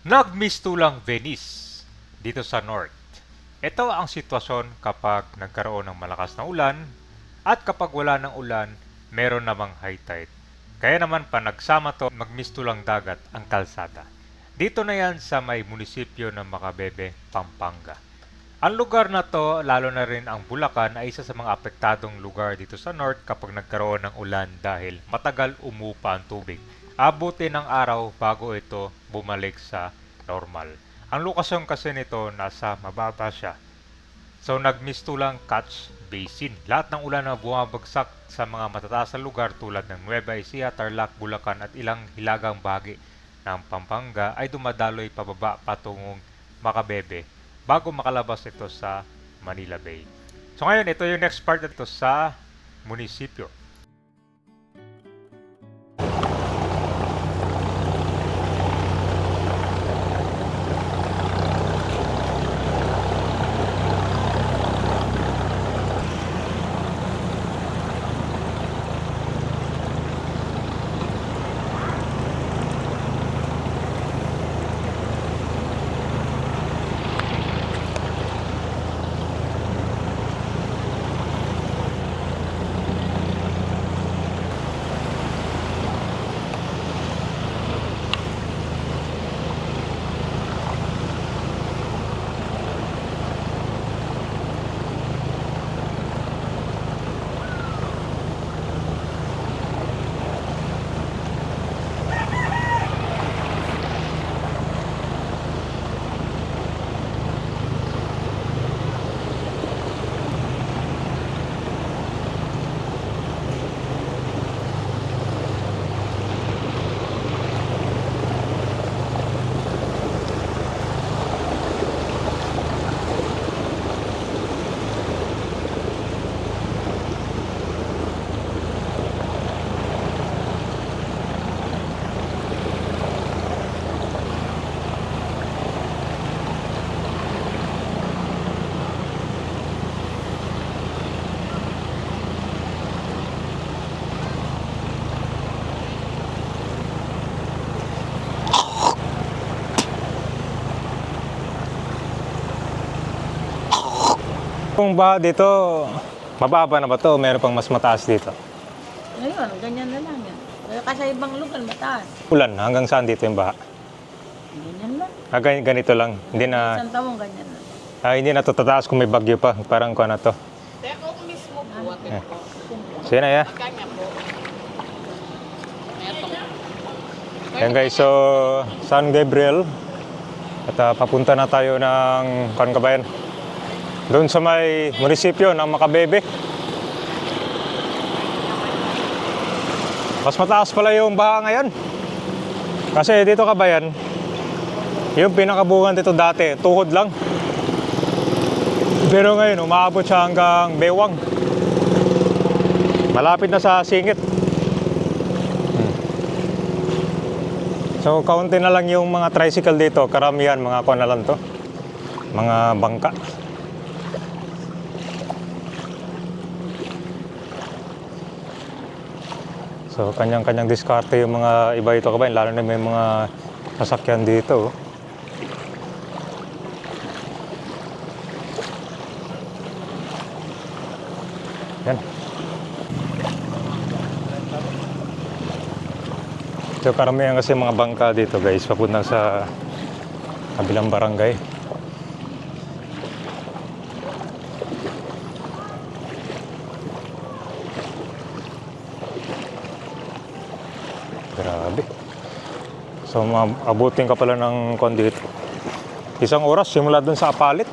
Nagmistulang Venice dito sa North. Ito ang sitwasyon kapag nagkaroon ng malakas na ulan at kapag wala ng ulan, meron namang high tide. Kaya naman pa nagsama to, magmistulang dagat ang kalsada. Dito na yan sa may munisipyo ng Macabebe, Pampanga. Ang lugar na to, lalo na rin ang Bulacan, ay isa sa mga apektadong lugar dito sa North kapag nagkaroon ng ulan dahil matagal umupa ang tubig. Abutin ng araw bago ito bumalik sa normal. Ang lokasyon kasi nito nasa mababa siya. So nagmistulang catch basin. Lahat ng ulan na bumabagsak sa mga matataas na lugar tulad ng Nueva Ecija, Tarlac, Bulacan at ilang hilagang bahagi ng Pampanga ay dumadaloy pababa patungong Macabebe bago makalabas ito sa Manila Bay. So ngayon, ito yung next part nito sa munisipyo. Kung ba dito, mababa na ba to? Meron pang mas mataas dito. Ngayon, ganyan na lang yan. Kasi ibang lugar, mataas. Ulan, hanggang saan dito yung baha? Ganyan lang. Ganito lang. Hindi na, Isang taong ganyan lang. hindi na to tataas kung may bagyo pa. Parang kuha na to. Kaya kung mismo po, Eh. Sige na, ya. kanya po. Yan guys, so San Gabriel. At papunta na tayo ng Kabayan. Doon sa may munisipyo ng Macabebe. Mas mataas pala yung baha ngayon. Kasi dito Kabayan, yung pinakabungan dito dati, tuhod lang. Pero ngayon, umaabot siya hanggang bewang. Malapit na sa singit. So, kaunti na lang yung mga tricycle dito. Karamihan, mga kuwan na lang to. Mga bangka. So, kanyang-kanyang diskarte yung mga iba ito Kabayan. Lalo na may mga sasakyan dito. Yan. So karamihan kasi mga bangka dito guys, papunta sa kabilang barangay. Grabe. So maabutin ka pala ng dito. Isang oras simula dun sa Apalit.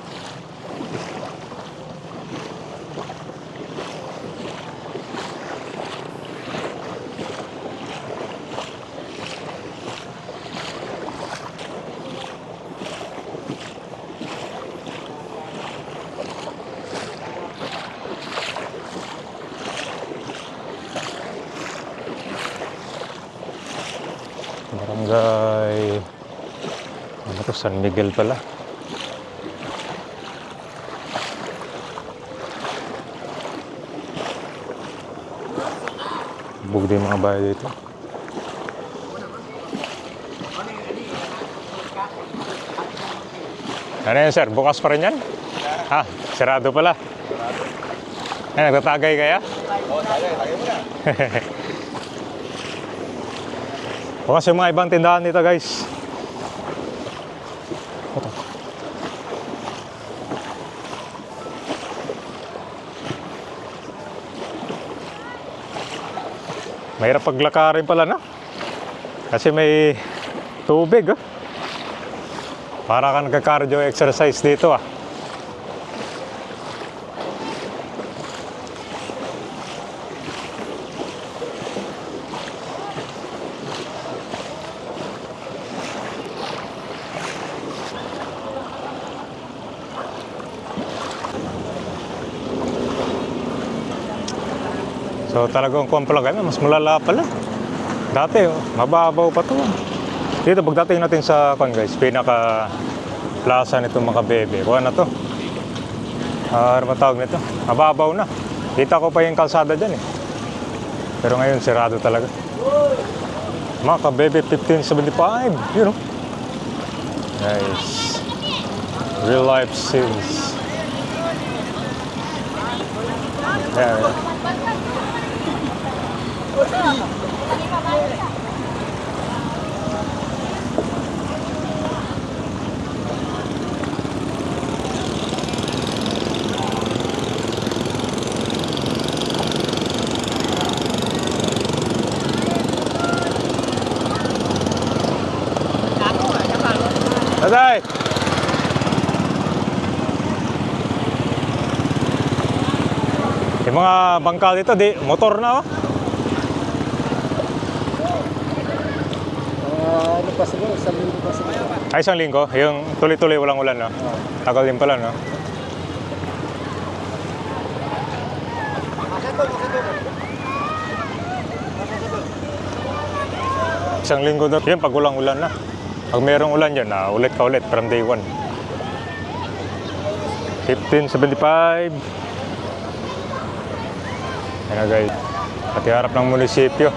Barangay, ano to, San Miguel pala. Bugdi mga bahay dito. Ano yan, sir? Bukas pa rin yan? Ah, sarado pala. Eh, nagtatagay kaya? Oo, tagay mo na. Bukas yung mga ibang tindahan dito, guys. Ito. Mahirap paglakarin pala, no? Kasi may tubig, oh. Para ka nagka-cardio exercise dito, ah. So talagang kumpala kami, mas malala pala. Dati, oh, mababaw pa to. Dito, pagdating natin sa, guys, pinaka plaza nito mga bebe. Kuha na to. Ano ba tawag nito? Mababaw na. Kita ko pa yung kalsada dyan eh. Pero ngayon, sirado talaga. Mga kabebe, 1575. You know. Nice. Real life scenes. Yeah. Tatay! Yung mga bangka dito, motor na, oh. Ano pa siguro, isang linggo pa siguro. Ay, isang linggo? Yung tuloy-tuloy walang ulan, no? Tagal din pala, no? Isang linggo daw. Yun, pag walang ulan na. Pag mayroong ulan dyan, ulit ka ulit from day 1. 1575. Yan na, guys. Pati harap ng munisipyo.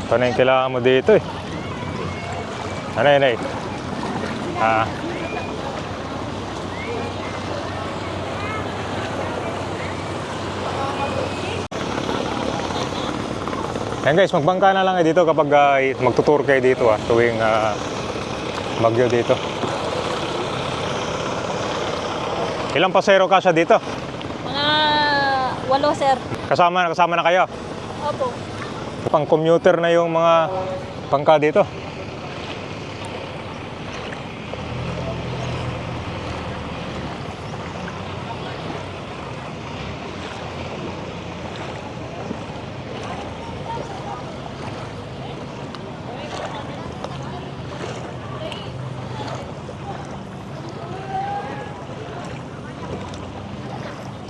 Ito na yung kailangan mo dito eh. Ano yun eh? Yan guys, magbangka na lang kayo dito kapag magtutour kayo dito tuwing bagyo dito. Ilang pasero kasya dito? Mga 8, sir. Kasama na kayo? Opo. Pang commuter na yung mga bangka dito.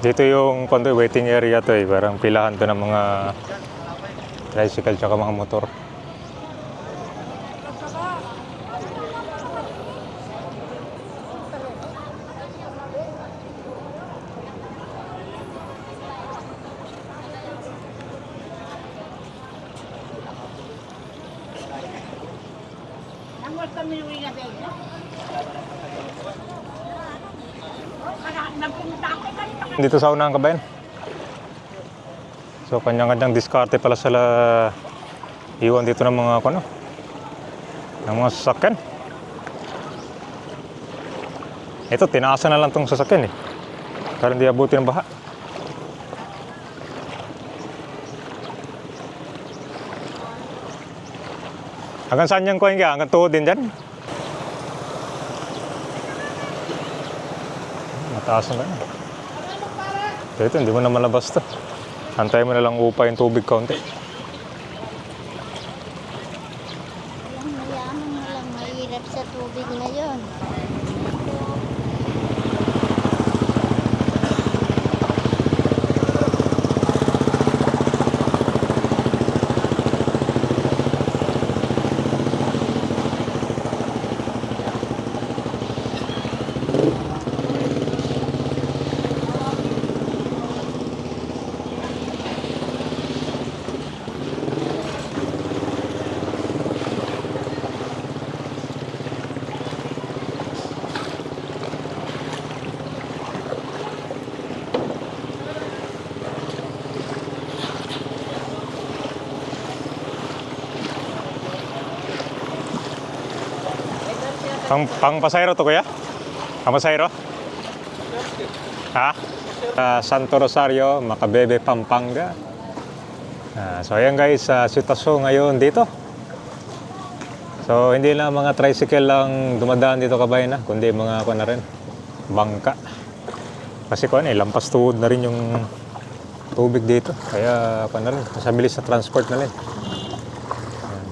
Dito yung waiting area to eh. Parang pilahan to ng mga tricycle tsaka mga motor. Dito sa unang kabayan. So kanya-kanyang diskarte pala sila iwan dito ng mga ng mga sasakyan. Ito, tinaasan na lang tong sasakyan eh. Para hindi abuti ng baha. Hanggang saan yung kuhin kaya? Hanggang tuhod din dyan? Mataas na lang. So ito, hindi mo na malabas to. Antayin mo na lang upa yung tubig kaunti. Walang mayaman, walang mahirap sa tubig ngayon. Pang pasayro to, kuya? Pang pasayro? Ha? Santo Rosario, Macabebe, Pampanga. So ayan guys, sitwasyon ngayon dito. So hindi lang mga tricycle lang dumadaan dito kabayan na, kundi mga na rin, bangka. Kasi lampas tuhod na rin yung tubig dito. Kaya na rin, mas bilis na transport na rin.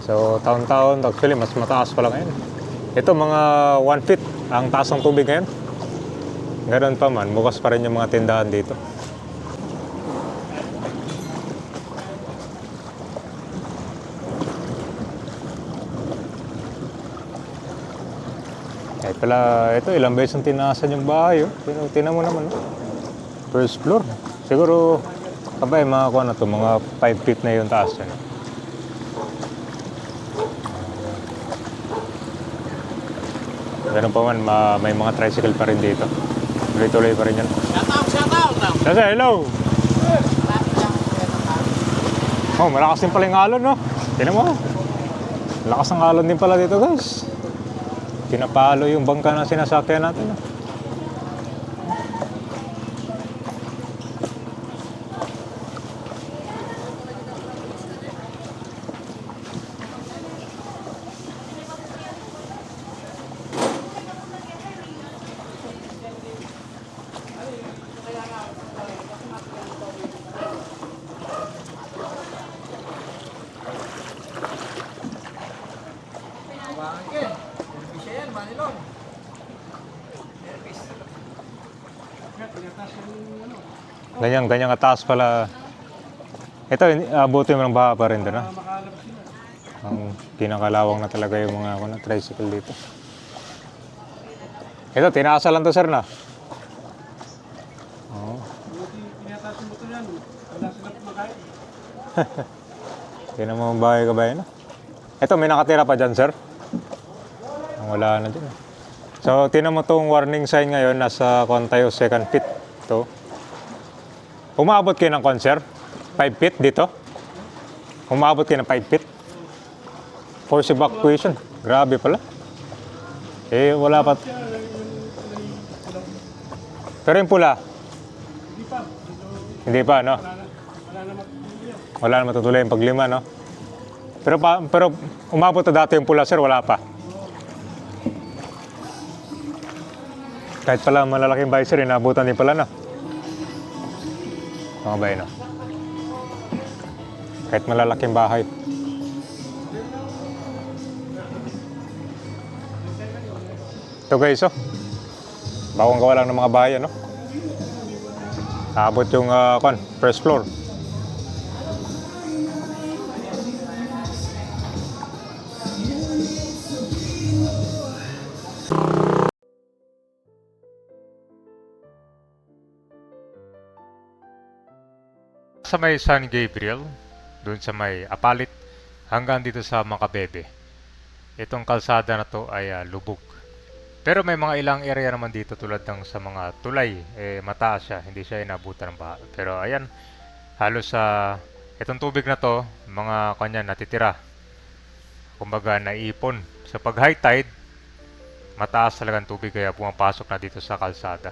So taon-taon, actually mas mataas pa lang ngayon. Ito mga 1 feet ang taas ng tubig ngayon. Ganoon pa man, bukas pa rin yung mga tindahan dito. Kahit pala, ito ilang beses ang tinasan yung bahay. Oh. Tinan mo naman. Oh. First floor. Siguro, kabay, mga kuha na to, mga 5 feet na yung taas. Yan. Ganun pa man, may mga tricycle pa rin dito. Tuloy-tuloy pa rin yan. Shout out! Hello! Oh, malakas din pala yung alon, no? Tingnan mo. Malakas ng alon din pala dito, guys. Pinapalo yung bangka na sinasakyan natin, no? Ganyan kataas pala. Ito, abutin mo ng baha pa rin doon, ha? Ang kinakalawang na talaga yung mga tricycle dito. Ito, tinasa lang to, sir, na. Oo. Tingnan mo ang bahay kabayan, no? Ito, may nakatira pa dyan, sir. Wala na dyan. So, tingnan mo tong warning sign ngayon, nasa tayo, second feet to. Umabot kayo ng sir? 5 feet dito? Umabot kayo ng 5 feet? Force evacuation. Grabe pala. Eh, wala pa. Pero yung pula? Hindi pa, no? Wala na matutuloy yung paglima, no? Pero umabot na dati yung pula, sir, wala pa. Kahit pala malalaking bahay, sir, inabutan din pala, no? Mga bahay, no? Kahit malalaking bahay. Ito guys, oh. Bagong gawa lang ng mga bahay, no? Abot yung first floor. Sa may San Gabriel, doon sa may Apalit, hanggang dito sa Macabebe. Itong kalsada na to ay lubog. Pero may mga ilang area naman dito tulad ng sa mga tulay, mataas siya, hindi siya inabutan ng baha. Pero ayan, halos sa itong tubig na to, mga kanya natitira. Kumbaga naipon. Sa pag high tide, mataas talagang tubig kaya pumapasok na dito sa kalsada.